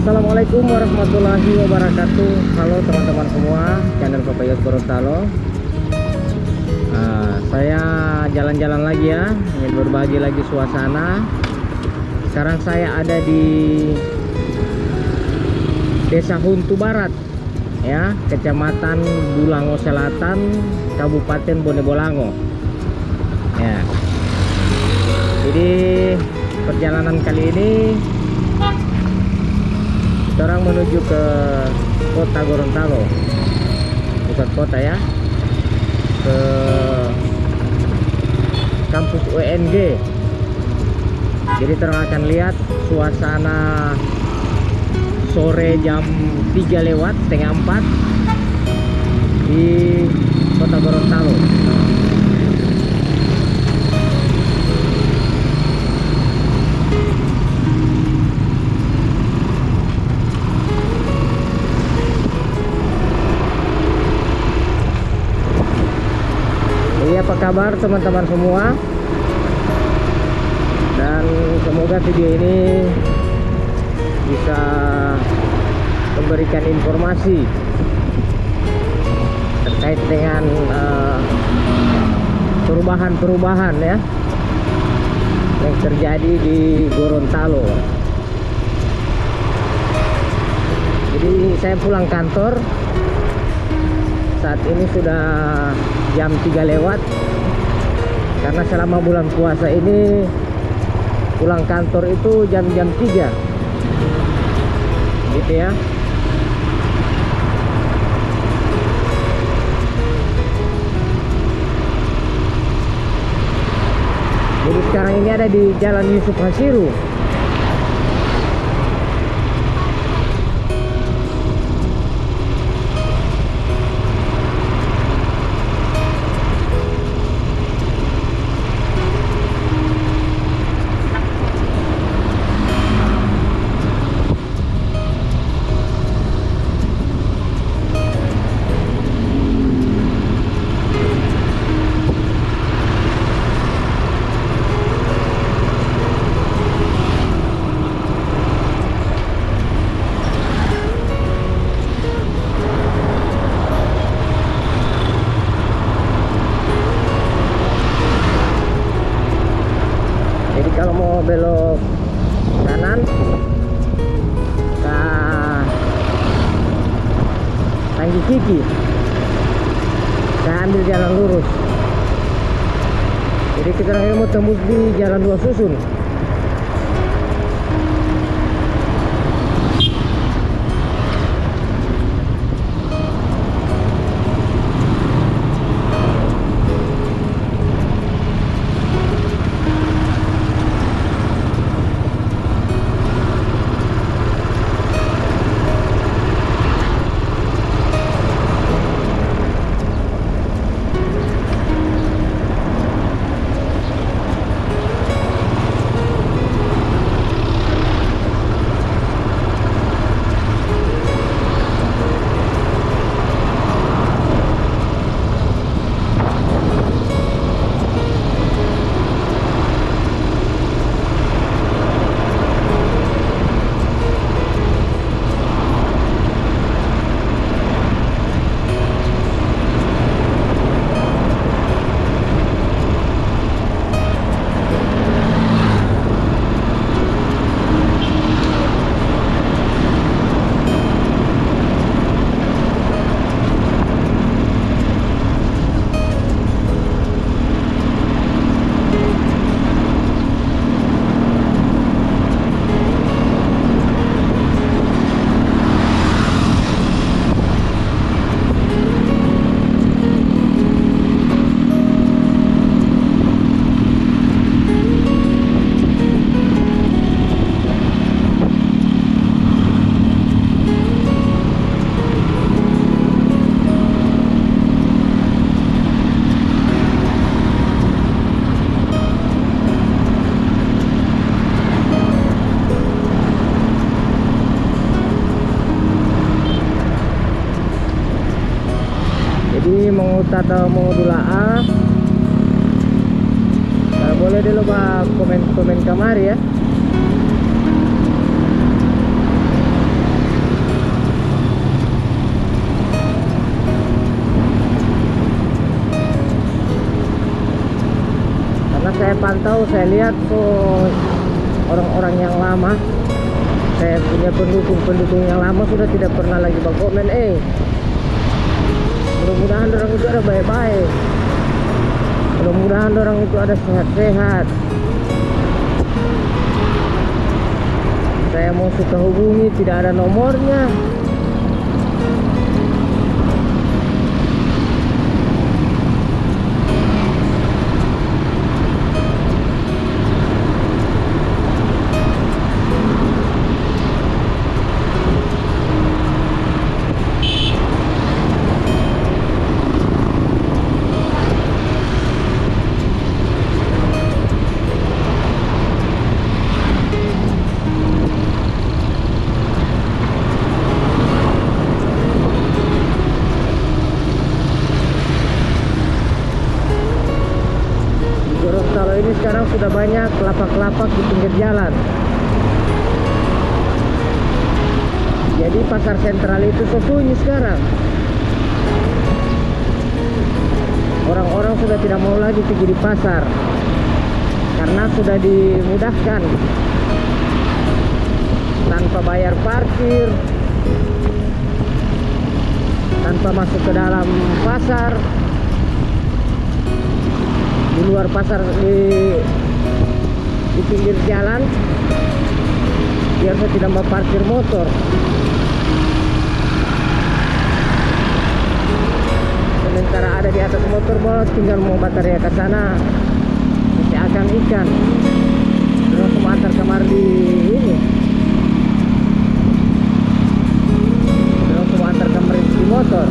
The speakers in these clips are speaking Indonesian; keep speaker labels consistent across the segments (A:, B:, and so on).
A: Assalamualaikum warahmatullahi wabarakatuh. Halo teman-teman semua, channel Papayos Gorontalo. Saya jalan-jalan lagi ya, ingin berbagi lagi suasana. Sekarang saya ada di Desa Huntu Barat ya, Kecamatan Bulango Selatan, Kabupaten Bone Bolango ya. Jadi perjalanan kali ini kita orang menuju ke kota Gorontalo, pusat kota ya, ke kampus UNG. Jadi kita akan lihat suasana sore jam 3 lewat setengah 4 di kota Gorontalo. Apa kabar teman-teman semua, dan semoga video ini bisa memberikan informasi terkait dengan perubahan-perubahan ya yang terjadi di Gorontalo. Jadi saya pulang kantor saat ini sudah jam 3 lewat, karena selama bulan puasa ini pulang kantor itu jam-jam 3 gitu ya. Jadi sekarang ini ada di Jalan Yusuf Hasiru. Kalau mau belok kanan ke Tangki Kiki, saya ambil jalan lurus. Jadi kita mau tembus di Jalan Dua Susun. atau mau dulaah, kalau boleh dulu komen kamari ya. pantau, saya lihat orang-orang yang lama, saya punya pendukung yang lama sudah tidak pernah lagi berkomen. Mudah-mudahan orang itu ada baik-baik, mudah-mudahan orang itu ada sehat-sehat. Saya mau suka hubungi, tidak ada nomornya. Ini sekarang sudah banyak lapak-lapak di pinggir jalan. Jadi pasar sentral itu sunyi sekarang. Orang-orang sudah tidak mau lagi pergi di pasar karena sudah dimudahkan tanpa bayar parkir, tanpa masuk ke dalam pasar. Di luar pasar, di pinggir jalan, biar saya tidak mau parkir motor. Sementara ada di atas motor, tinggal mau baterai ke sana, masih akan ikan. Terus mau antar kamar di ini, terus mau antar kamar di motor.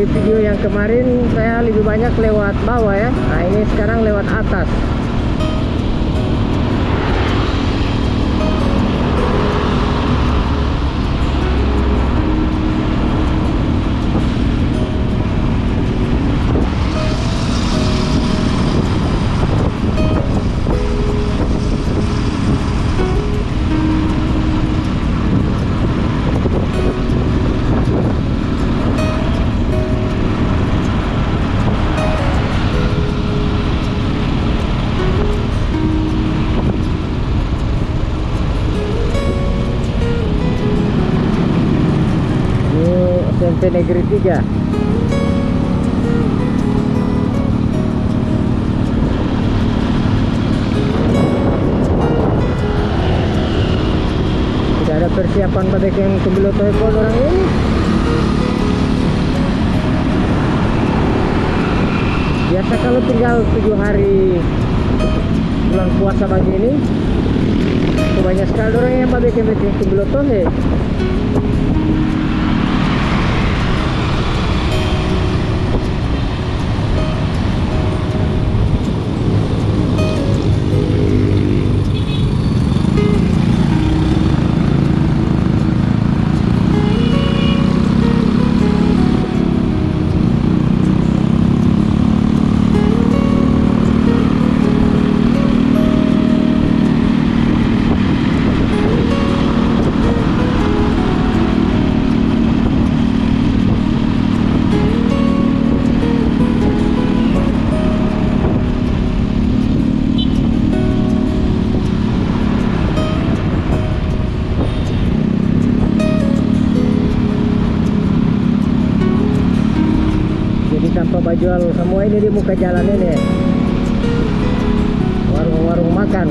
A: Video yang kemarin saya lebih banyak lewat bawah ya. Nah ini sekarang lewat atas. SMP Negeri 3. Tidak ada persiapan pada yang sebelum telepon orang ini. Biasa kalau tinggal 7 hari bulan puasa begini, banyak sekali orang yang pada yang sebelum telepon. Sampah jual semua ini di muka jalan ini, warung-warung makan.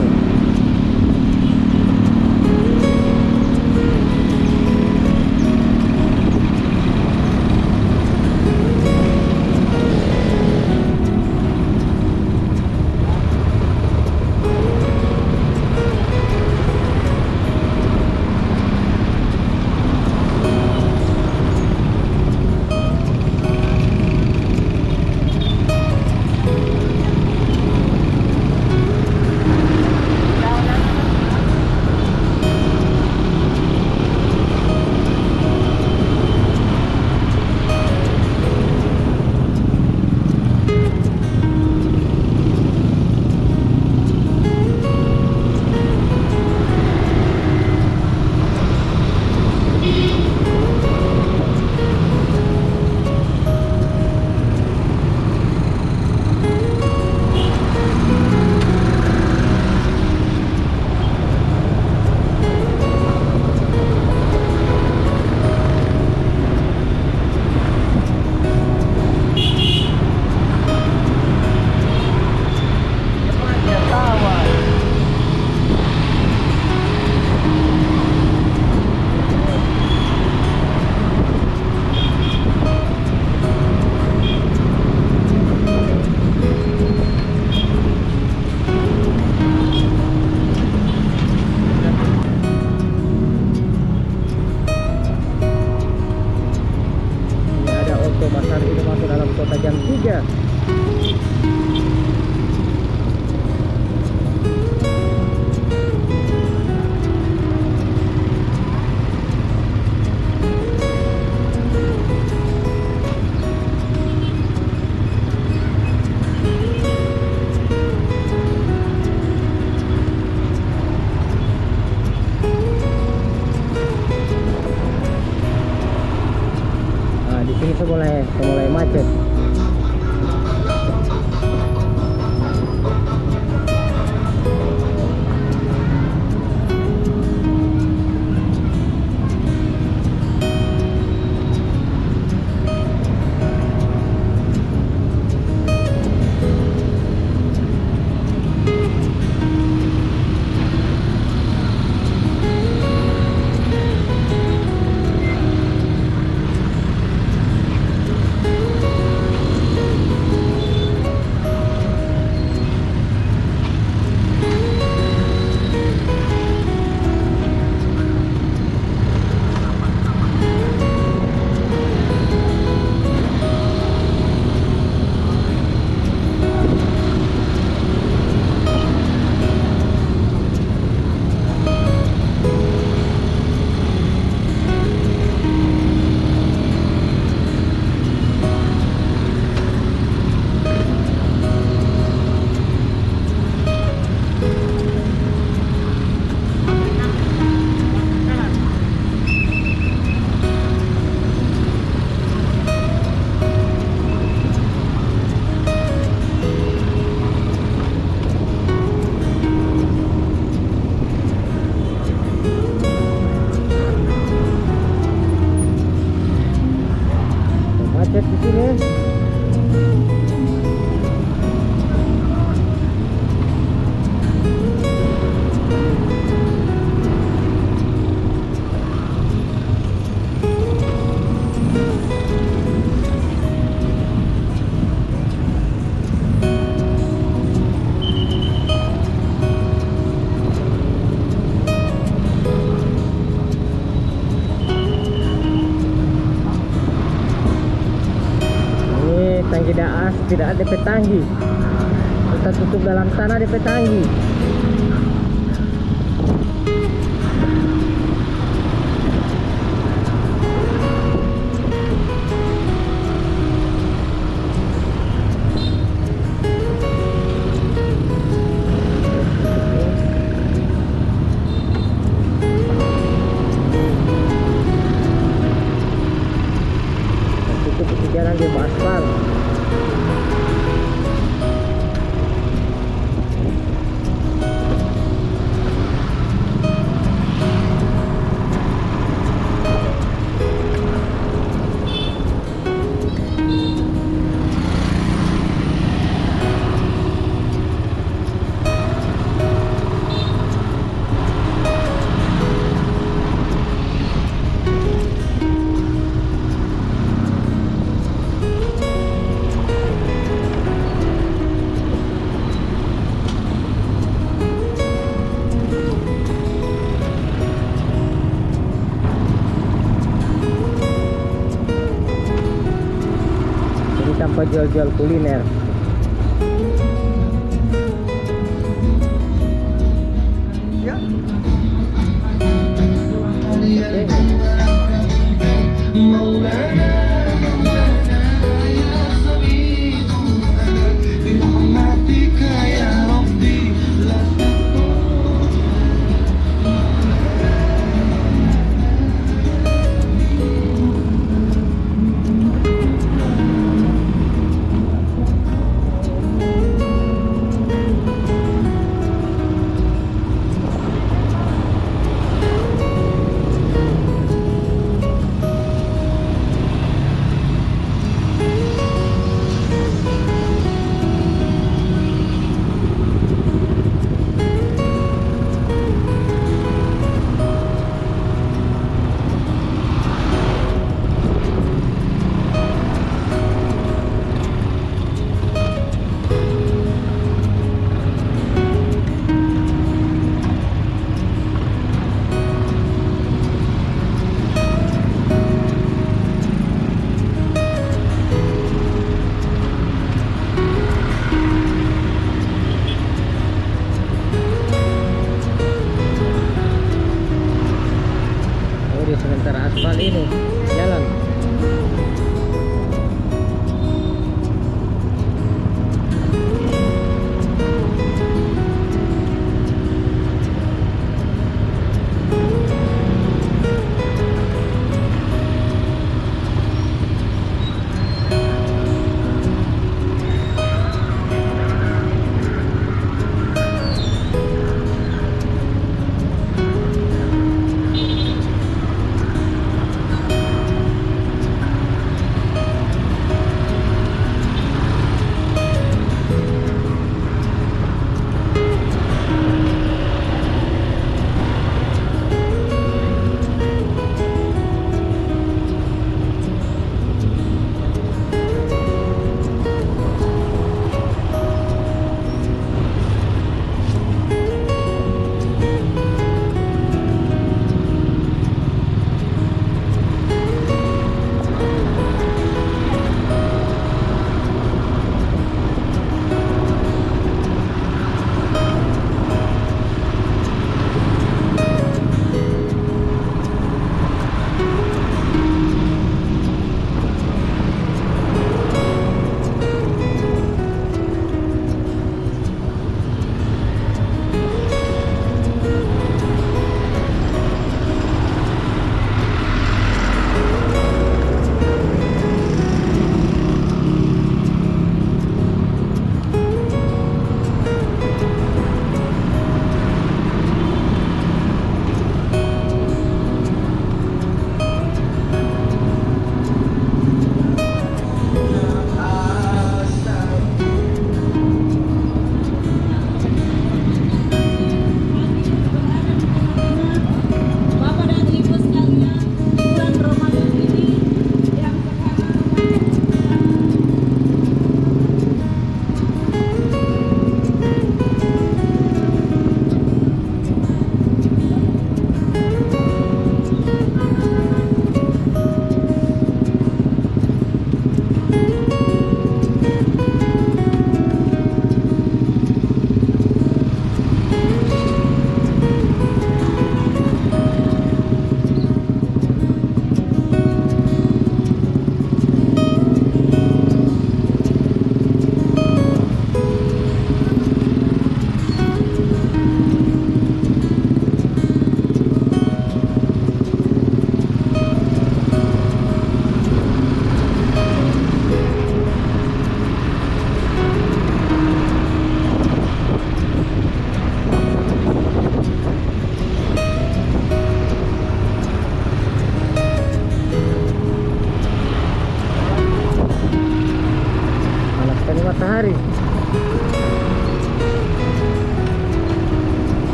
A: tidak ada DP tangki. Kita tutup dalam tanah DP tangki. Jalan di aspal. Tanpa jual-jual kuliner. Ya. Sementara aspal ini jalan.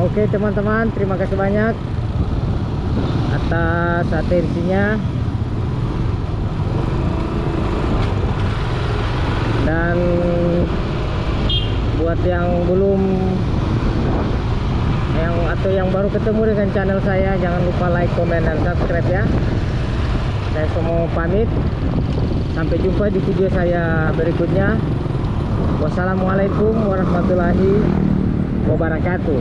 A: Oke teman-teman, terima kasih banyak atas atensinya. Dan buat yang belum atau yang baru ketemu dengan channel saya, jangan lupa like, komen, dan subscribe ya. Saya semua pamit. Sampai jumpa di video saya berikutnya. Wassalamualaikum warahmatullahi wabarakatuh.